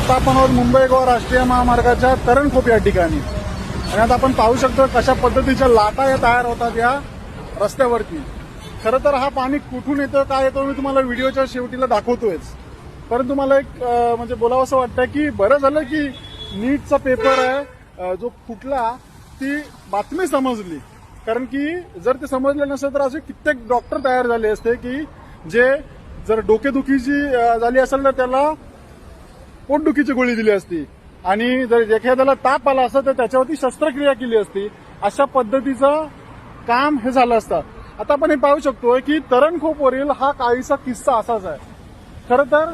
आता आपण आहोत मुंबई गोवा राष्ट्रीय महामार्गाच्या तरणखोप या ठिकाणी आणि आता आपण पाहू शकतो कशा पद्धतीच्या लाटा या तयार होतात या रस्त्यावरती. खरं तर हा पाणी कुठून येतं काय येतो मी तुम्हाला व्हिडिओच्या शेवटीला दाखवतोयच, परंतु मला एक म्हणजे बोलावं असं वाटतं की बरं झालं की नीटचा पेपर आहे जो फुटला ती बातमी समजली. कारण की जर ते समजलं नसेल तर असे कित्येक डॉक्टर तयार झाले असते की जे जर डोकेदुखीची झाली असेल तर त्याला पोटदुखीची गोळी दिली असती आणि जर एखाद्याला ताप आला असता तर त्याच्यावरती शस्त्रक्रिया केली असती. अशा पद्धतीचं काम हे झालं असतं. आता आपण हे पाहू शकतोय की तरणखोपवरील हा काहीसा किस्सा असाच आहे. खरं तर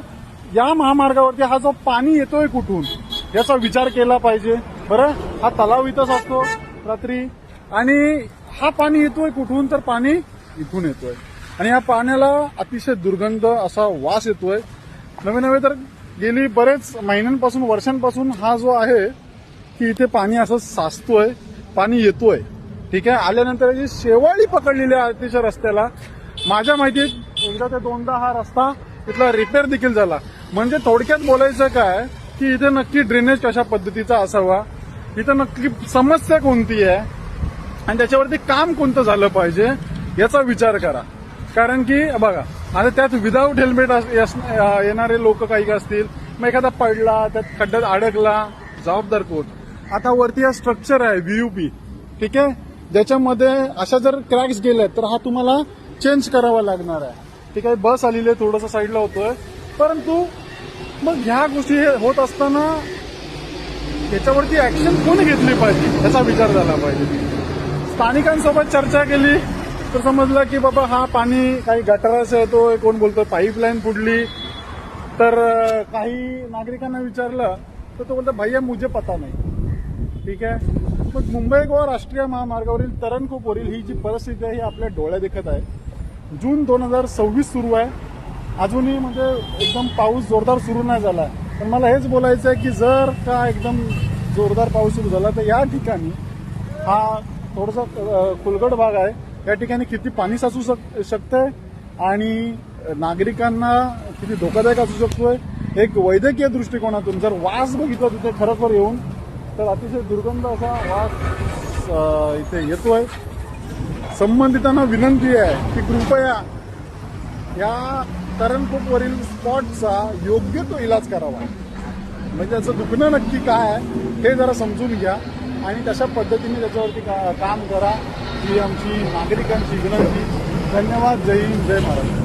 या महामार्गावरती हा जो पाणी येतोय कुठून याचा विचार केला पाहिजे. बरं, हा तलाव इथंच असतो रात्री आणि हा पाणी येतोय कुठून तर पाणी इथून येतोय आणि या पाण्याला अतिशय दुर्गंध असा वास येतोय. नवे तर गेली बरेच महिन्यांपासून वर्षांपासून हा जो आहे की इथे पाणी असं साचतोय, पाणी येतोय. ठीक आहे, आल्यानंतर जी शेवाळी पकडलेली आहे अतिशय रस्त्याला. माझ्या माहितीत एकदा ते दोनदा हा रस्ता इथला रिपेअर देखील झाला. म्हणजे थोडक्यात बोलायचं काय की इथे नक्की ड्रेनेज कशा पद्धतीचा असावा, इथं नक्की समस्या कोणती आहे आणि त्याच्यावरती काम कोणतं झालं पाहिजे याचा विचार करा. कारण की बघा आता त्यात विदाऊट हेल्मेट येणारे लोक काही असतील, मग एखादा पडला त्यात खड्ड्यात अडकला, जबाबदार कोण. आता वरती हा स्ट्रक्चर आहे व्हीयूपी, ठीक आहे, ज्याच्यामध्ये अशा जर क्रॅक्स गेल्या तर हा तुम्हाला चेंज करावा लागणार आहे. ठीक आहे, बस आलेली आहे, थोडंसं साईडला होतोय, परंतु मग ह्या गोष्टी होत असताना त्याच्यावरती ऍक्शन कोणी घेतली पाहिजे याचा विचार झाला पाहिजे. स्थानिकांसोबत चर्चा केली तर समजलं की बाबा हा पाणी काही गटाराचं येतोय, कोण बोलतोय पाईपलाईन फुटली. तर काही नागरिकांना विचारलं तर तो बोलतो भैया मुझे पता नाही. ठीक आहे, मग मुंबई गोवा राष्ट्रीय महामार्गावरील तरणखोपवरील ही जी परिस्थिती आहे ही आपल्या डोळ्या दिसत आहे. जून 2026 सुरू आहे, अजूनही म्हणजे एकदम पाऊस जोरदार सुरू नाही झाला. पण मला हेच बोलायचं आहे की जर का एकदम जोरदार पाऊस सुरू झाला तर या ठिकाणी हा थोडासा खुलगड भाग आहे, या ठिकाणी किती पाणी साचू शकतंय आणि नागरिकांना किती धोकादायक असू शकतोय. एक वैद्यकीय दृष्टिकोनातून जर वास बघितला तिथे खरोखर येऊन तर अतिशय दुर्गंध असा वास इथे येतोय. संबंधितांना विनंती आहे की कृपया या तरणखोपवरील स्पॉटचा योग्य तो इलाज करावा. म्हणजे त्याचं दुखणं नक्की काय आहे हे जरा समजून घ्या आणि तशा पद्धतीने त्याच्यावरती काम करा ही आमची नागरिकांची विनंती. धन्यवाद. जय हिंद, जय महाराष्ट्र.